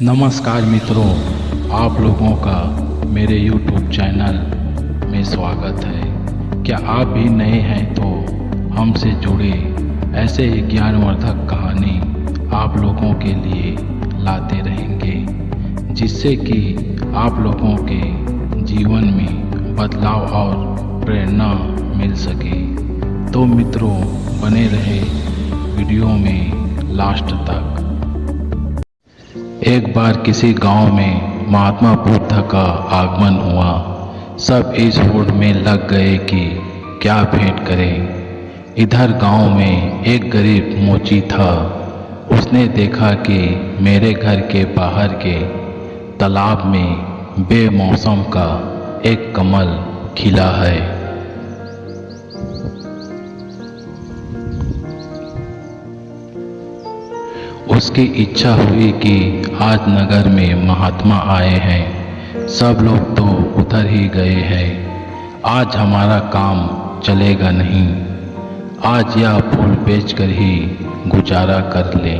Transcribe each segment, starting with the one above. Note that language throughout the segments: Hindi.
नमस्कार मित्रों, आप लोगों का मेरे YouTube चैनल में स्वागत है। क्या आप भी नए हैं तो हमसे जुड़े ऐसे ही ज्ञानवर्धक कहानी आप लोगों के लिए लाते रहेंगे, जिससे कि आप लोगों के जीवन में बदलाव और प्रेरणा मिल सके। तो मित्रों, बने रहे वीडियो में लास्ट तक। एक बार किसी गांव में महात्मा बुद्ध का आगमन हुआ। सब इस होड़ में लग गए कि क्या भेंट करें। इधर गांव में एक गरीब मोची था। उसने देखा कि मेरे घर के बाहर के तालाब में बेमौसम का एक कमल खिला है। उसकी इच्छा हुई कि आज नगर में महात्मा आए हैं, सब लोग तो उधर ही गए हैं, आज हमारा काम चलेगा नहीं, आज यह फूल बेचकर ही गुजारा कर ले।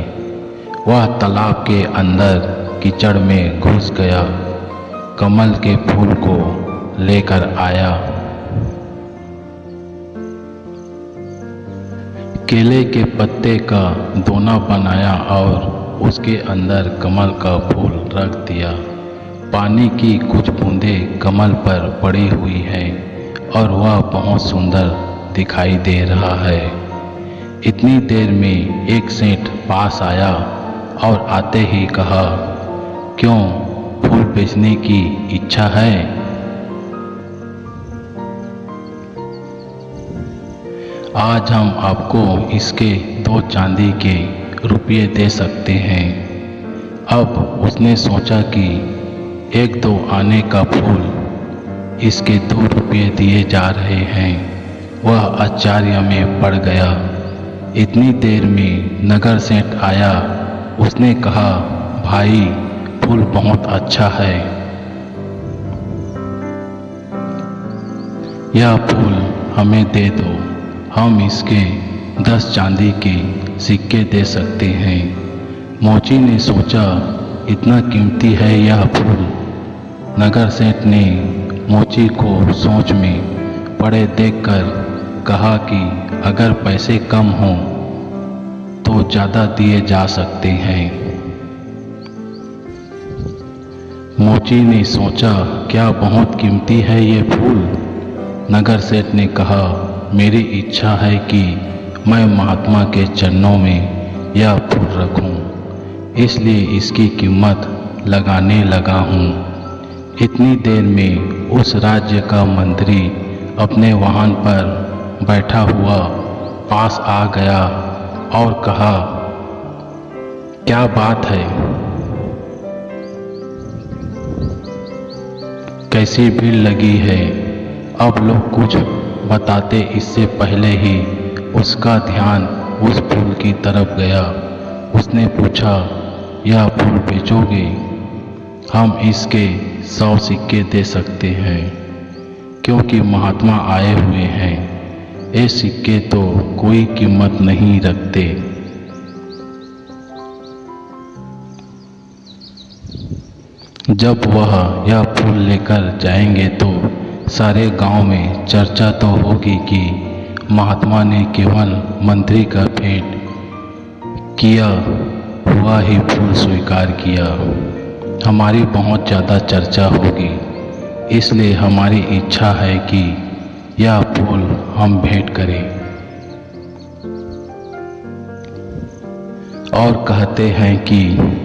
वह तालाब के अंदर कीचड़ में घुस गया, कमल के फूल को लेकर आया। केले के पत्ते का दोना बनाया और उसके अंदर कमल का फूल रख दिया। पानी की कुछ बूंदें कमल पर पड़ी हुई हैं और वह बहुत सुंदर दिखाई दे रहा है। इतनी देर में एक सेठ पास आया और आते ही कहा, क्यों, फूल बेचने की इच्छा है? आज हम आपको इसके 2 चांदी के रुपये दे सकते हैं। अब उसने सोचा कि 1-2 आने का फूल इसके 2 रुपये दिए जा रहे हैं। वह आश्चर्य में पड़ गया। इतनी देर में नगर सेठ आया। उसने कहा, भाई, फूल बहुत अच्छा है, यह फूल हमें दे दो, हम इसके 10 चांदी के सिक्के दे सकते हैं। मोची ने सोचा, इतना कीमती है यह फूल। नगर सेठ ने मोची को सोच में पड़े देखकर कहा कि अगर पैसे कम हों तो ज़्यादा दिए जा सकते हैं। मोची ने सोचा, क्या बहुत कीमती है ये फूल? नगर सेठ ने कहा, मेरी इच्छा है कि मैं महात्मा के चरणों में यह फूल रखूं, इसलिए इसकी कीमत लगाने लगा हूं। इतनी देर में उस राज्य का मंत्री अपने वाहन पर बैठा हुआ पास आ गया और कहा, क्या बात है, कैसी भीड़ लगी है? अब लोग कुछ बताते इससे पहले ही उसका ध्यान उस फूल की तरफ गया। उसने पूछा, यह फूल बेचोगे? हम इसके 100 सिक्के दे सकते हैं, क्योंकि महात्मा आए हुए हैं। ये सिक्के तो कोई कीमत नहीं रखते। जब वह यह फूल लेकर जाएंगे तो सारे गांव में चर्चा तो होगी कि महात्मा ने केवल मंत्री का भेंट किया हुआ ही फूल स्वीकार किया। हमारी बहुत ज़्यादा चर्चा होगी, इसलिए हमारी इच्छा है कि यह फूल हम भेंट करें। और कहते हैं कि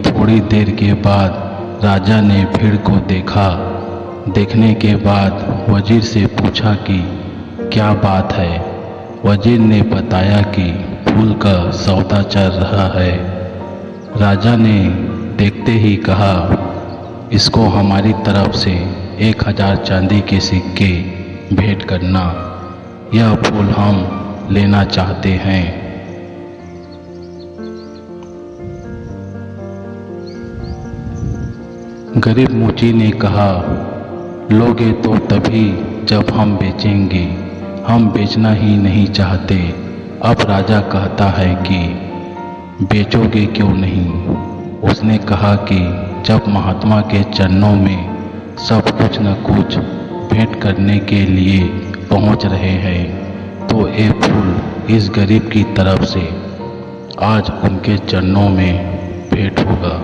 थोड़ी देर के बाद राजा ने भीड़ को देखा। देखने के बाद वजीर से पूछा कि क्या बात है? वजीर ने बताया कि फूल का सौदा चल रहा है। राजा ने देखते ही कहा, इसको हमारी तरफ से 1000 चांदी के सिक्के भेंट करना, यह फूल हम लेना चाहते हैं। गरीब मोची ने कहा, लोगे तो तभी जब हम बेचेंगे, हम बेचना ही नहीं चाहते। अब राजा कहता है कि बेचोगे क्यों नहीं? उसने कहा कि जब महात्मा के चरणों में सब कुछ न कुछ भेंट करने के लिए पहुंच रहे हैं, तो ये फूल इस गरीब की तरफ से आज उनके चरणों में भेंट होगा।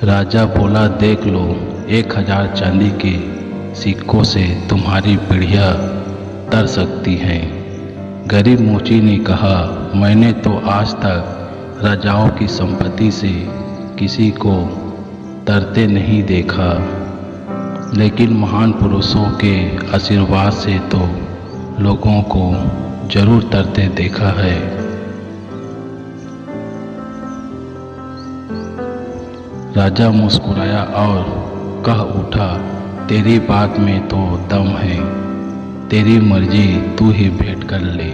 राजा बोला, देख लो, 1000 चांदी के सिक्कों से तुम्हारी पीढ़ियाँ तर सकती हैं। गरीब मोची ने कहा, मैंने तो आज तक राजाओं की संपत्ति से किसी को तरते नहीं देखा, लेकिन महान पुरुषों के आशीर्वाद से तो लोगों को जरूर तरते देखा है। राजा मुस्कुराया और कह उठा, तेरी बात में तो दम है, तेरी मर्जी, तू ही भेंट कर ले।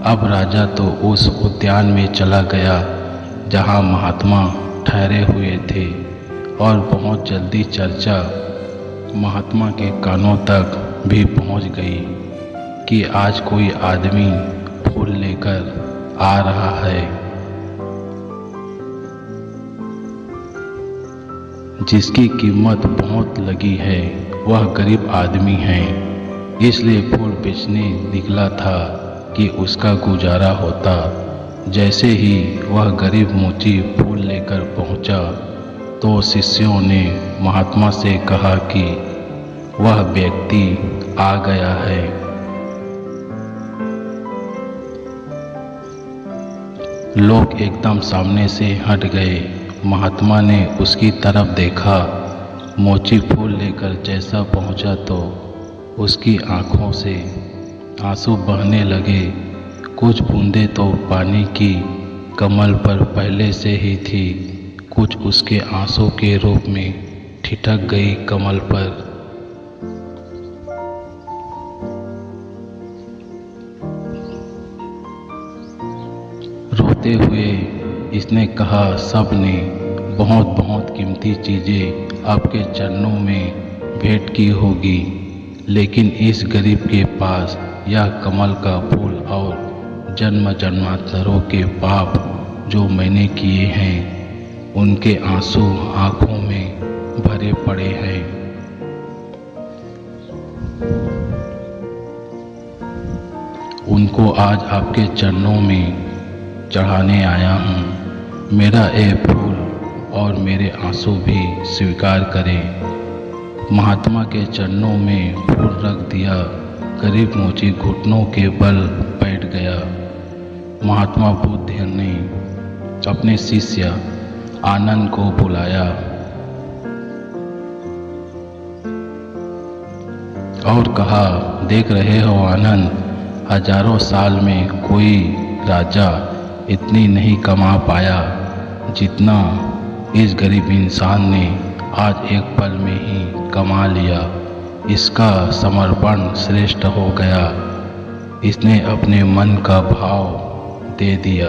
अब राजा तो उस उद्यान में चला गया जहां महात्मा ठहरे हुए थे, और बहुत जल्दी चर्चा महात्मा के कानों तक भी पहुंच गई कि आज कोई आदमी फूल लेकर आ रहा है, जिसकी कीमत बहुत लगी है। वह गरीब आदमी है, इसलिए फूल बेचने निकला था कि उसका गुजारा होता। जैसे ही वह गरीब मोची फूल लेकर पहुंचा, तो शिष्यों ने महात्मा से कहा कि वह व्यक्ति आ गया है। लोग एकदम सामने से हट गए। महात्मा ने उसकी तरफ देखा। मोची फूल लेकर जैसा पहुंचा, तो उसकी आंखों से आंसू बहने लगे। कुछ बूंदें तो पानी की कमल पर पहले से ही थी, कुछ उसके आंसू के रूप में ठिठक गई कमल पर। रोते हुए इसने कहा, सब ने बहुत बहुत कीमती चीज़ें आपके चरणों में भेंट की होगी, लेकिन इस गरीब के पास यह कमल का फूल और जन्म जन्मांतरों के पाप जो मैंने किए हैं, उनके आंसू आँखों में भरे पड़े हैं। उनको आज आपके चरणों में चढ़ाने आया हूँ। मेरा ये फूल और मेरे आंसू भी स्वीकार करें। महात्मा के चरणों में फूल रख दिया। गरीब मोची घुटनों के बल बैठ गया। महात्मा बुद्ध ने अपने शिष्य आनंद को बुलाया और कहा, देख रहे हो आनंद, हजारों साल में कोई राजा इतनी नहीं कमा पाया जितना इस गरीब इंसान ने आज एक पल में ही कमा लिया। इसका समर्पण श्रेष्ठ हो गया। इसने अपने मन का भाव दे दिया।